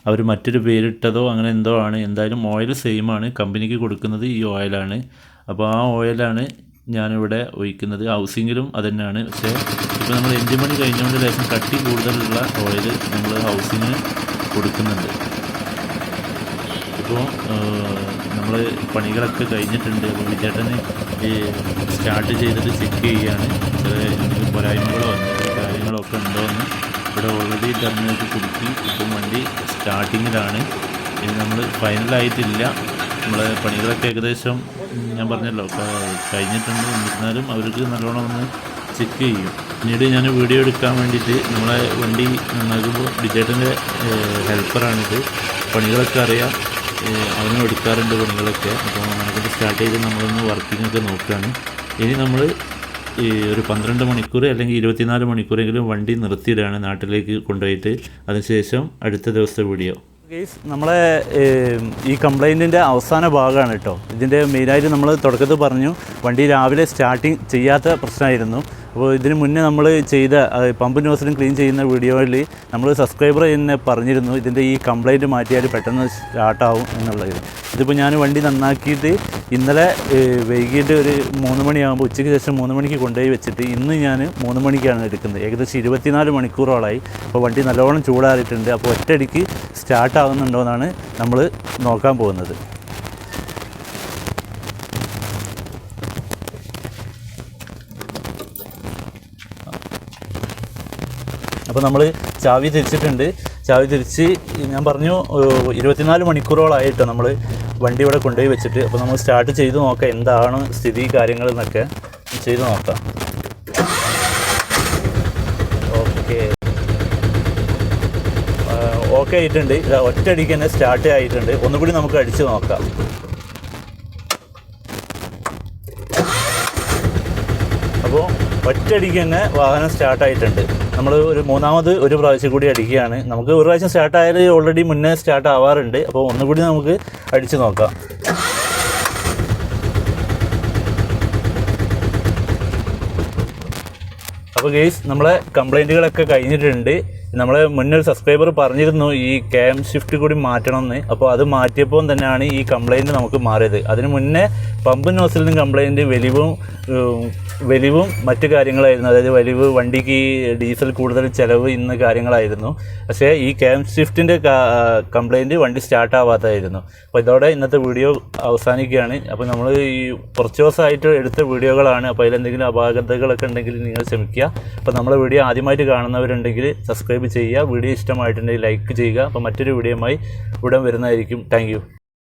അവർ മറ്റൊരു പേരിട്ടതോ അങ്ങനെ എന്തോ ആണ്. എന്തായാലും ഓയിൽ സെയിമാണ്. കമ്പനിക്ക് കൊടുക്കുന്നത് ഈ ഓയിലാണ്. അപ്പോൾ ആ ഓയിലാണ് ഞാനിവിടെ ഒഴിക്കുന്നത്. ഹൗസിങ്ങിലും അത് തന്നെയാണ്. പക്ഷേ ഇപ്പോൾ നമ്മൾ എൻജിൻ പണി കഴിഞ്ഞുകൊണ്ട് ലേശം കട്ടി കൂടുതലുള്ള ഓയിൽ നമ്മൾ ഹൗസിങ്ങിന് കൊടുക്കുന്നുണ്ട്. ഇപ്പോൾ നമ്മൾ പണികളൊക്കെ കഴിഞ്ഞിട്ടുണ്ട്. അപ്പോൾ വിചേട്ടന് സ്റ്റാർട്ട് ചെയ്തിട്ട് ചെക്ക് ചെയ്യുകയാണ് ചില എന്തെങ്കിലും പോരായ്മകളോ എന്തെങ്കിലും കാര്യങ്ങളൊക്കെ ഉണ്ടോ എന്ന്. ഇവിടെ ഓൾറെഡി ടെർമിനേറ്റ് കുടുക്കി. ഇപ്പം വണ്ടി സ്റ്റാർട്ടിങ്ങിലാണ്. ഇനി നമ്മൾ ഫൈനലായിട്ടില്ല. നമ്മളെ പണികളൊക്കെ ഏകദേശം ഞാൻ പറഞ്ഞല്ലോ കഴിഞ്ഞിട്ടുണ്ട്. എന്നിരുന്നാലും അവർക്ക് നല്ലോണം ഒന്ന് ചെക്ക് ചെയ്യും. പിന്നീട് ഞാൻ വീഡിയോ എടുക്കാൻ വേണ്ടിയിട്ട് നമ്മളെ വണ്ടി നന്നാക്കുമ്പോൾ വിജേട്ടൻ്റെ ഹെൽപ്പറാണിത്. പണികളൊക്കെ അറിയാം, അവനും എടുക്കാറുണ്ട് പണികളൊക്കെ. അപ്പോൾ നമുക്കിത് സ്റ്റാർട്ട് ചെയ്ത് നമ്മളൊന്ന് വർക്കിങ്ങൊക്കെ നോക്കുകയാണ്. ഇനി നമ്മൾ ഒരു 12 മണിക്കൂർ അല്ലെങ്കിൽ 24 മണിക്കൂറെങ്കിലും വണ്ടി നിർത്തിയിടുകയാണ് നാട്ടിലേക്ക് കൊണ്ടുപോയിട്ട്. അതിനുശേഷം അടുത്ത ദിവസത്തെ വീഡിയോ. നമ്മളെ ഈ കംപ്ലൈൻറ്റിൻ്റെ അവസാന ഭാഗമാണ് കേട്ടോ. ഇതിൻ്റെ മെയിനായിട്ട് നമ്മൾ തുടക്കത്തിൽ പറഞ്ഞു വണ്ടി രാവിലെ സ്റ്റാർട്ടിങ് ചെയ്യാത്ത പ്രശ്നമായിരുന്നു. അപ്പോൾ ഇതിന് മുന്നേ നമ്മൾ ചെയ്ത പമ്പ് നോസിലും ക്ലീൻ ചെയ്യുന്ന വീഡിയോയിൽ നമ്മൾ സബ്സ്ക്രൈബർ തന്നെ പറഞ്ഞിരുന്നു ഇതിൻ്റെ ഈ കംപ്ലൈൻറ്റ് മാറ്റിയാൽ പെട്ടെന്ന് സ്റ്റാർട്ടാവും എന്നുള്ളത്. ഇതിപ്പോൾ ഞാൻ വണ്ടി നന്നാക്കിയിട്ട് ഇന്നലെ വൈകിട്ട് ഒരു 3 മണിയാകുമ്പോൾ ഉച്ചയ്ക്ക് ശേഷം 3 മണിക്ക് കൊണ്ടുപോയി വെച്ചിട്ട് ഇന്ന് ഞാൻ 3 മണിക്കാണ് എടുക്കുന്നത്. ഏകദേശം 24 മണിക്കൂറോളായി. അപ്പോൾ വണ്ടി നല്ലോണം ചൂടാറിയിട്ടുണ്ട്. അപ്പോൾ ഒറ്റയടിക്ക് സ്റ്റാർട്ടാകുന്നുണ്ടോ എന്നാണ് നമ്മൾ നോക്കാൻ പോകുന്നത്. അപ്പോൾ നമ്മൾ ചാവി തിരിച്ചിട്ടുണ്ട്. ചാവി തിരിച്ച് ഞാൻ പറഞ്ഞു 24 മണിക്കൂറോളായിട്ടോ നമ്മൾ വണ്ടി ഇവിടെ കൊണ്ടുപോയി വെച്ചിട്ട്. അപ്പോൾ നമ്മൾ സ്റ്റാർട്ട് ചെയ്ത് നോക്കാം എന്താണ് സ്ഥിതി കാര്യങ്ങൾ എന്നൊക്കെ ചെയ്ത് നോക്കാം. ഓക്കെ ആയിട്ടുണ്ട്. ഒറ്റയടിക്ക് തന്നെ സ്റ്റാർട്ട് ആയിട്ടുണ്ട്. ഒന്നുകൂടി നമുക്ക് അടിച്ച് നോക്കാം. അപ്പോൾ ഒറ്റയടിക്ക് തന്നെ വാഹനം സ്റ്റാർട്ടായിട്ടുണ്ട്. നമ്മൾ മൂന്നാമത് ഒരു പ്രാവശ്യം കൂടി അടിക്കുകയാണ്. നമുക്ക് ഒരു പ്രാവശ്യം സ്റ്റാർട്ടായാൽ ഓൾറെഡി മുന്നേ സ്റ്റാർട്ട് ആവാറുണ്ട്. അപ്പോൾ ഒന്നുകൂടി നമുക്ക് അടിച്ച് നോക്കാം. അപ്പോൾ ഗെയ്സ് നമ്മളെ കംപ്ലൈൻറ്റുകളൊക്കെ കഴിഞ്ഞിട്ടുണ്ട്. നമ്മളെ മുന്നേ ഒരു സബ്സ്ക്രൈബർ പറഞ്ഞിരുന്നു ഈ ക്യാം ഷിഫ്റ്റ് കൂടി മാറ്റണമെന്ന്. അപ്പോൾ അത് മാറ്റിയപ്പോൾ തന്നെയാണ് ഈ കംപ്ലൈൻറ്റ് നമുക്ക് മാറിയത്. അതിന് മുന്നേ പമ്പ് നോസിലിനും കംപ്ലൈൻറ്റ് വലിവും മറ്റു കാര്യങ്ങളായിരുന്നു. അതായത് വലിവ്, വണ്ടിക്ക് ഡീസൽ കൂടുതൽ ചിലവ് ഇന്ന് കാര്യങ്ങളായിരുന്നു. പക്ഷേ ഈ ക്യാം ഷിഫ്റ്റിൻ്റെ കംപ്ലൈൻറ്റ് വണ്ടി സ്റ്റാർട്ടാവാത്തതായിരുന്നു. അപ്പോൾ ഇതോടെ ഇന്നത്തെ വീഡിയോ അവസാനിക്കുകയാണ്. അപ്പോൾ നമ്മൾ ഈ കുറച്ച് ദിവസമായിട്ട് എടുത്ത വീഡിയോകളാണ്. അപ്പോൾ അതിലെന്തെങ്കിലും അപാകതകളൊക്കെ ഉണ്ടെങ്കിൽ നിങ്ങൾ ക്ഷമിക്കുക. അപ്പോൾ നമ്മളെ വീഡിയോ ആദ്യമായിട്ട് കാണുന്നവരുണ്ടെങ്കിൽ സബ്സ്ക്രൈബ് ചെയ്യുക. വീഡിയോ ഇഷ്ടമായിട്ടുണ്ടെങ്കിൽ ലൈക്ക് ചെയ്യുക. അപ്പോൾ മറ്റൊരു വീഡിയോയുമായി ഉടൻ വരുന്നതായിരിക്കും. Thank you.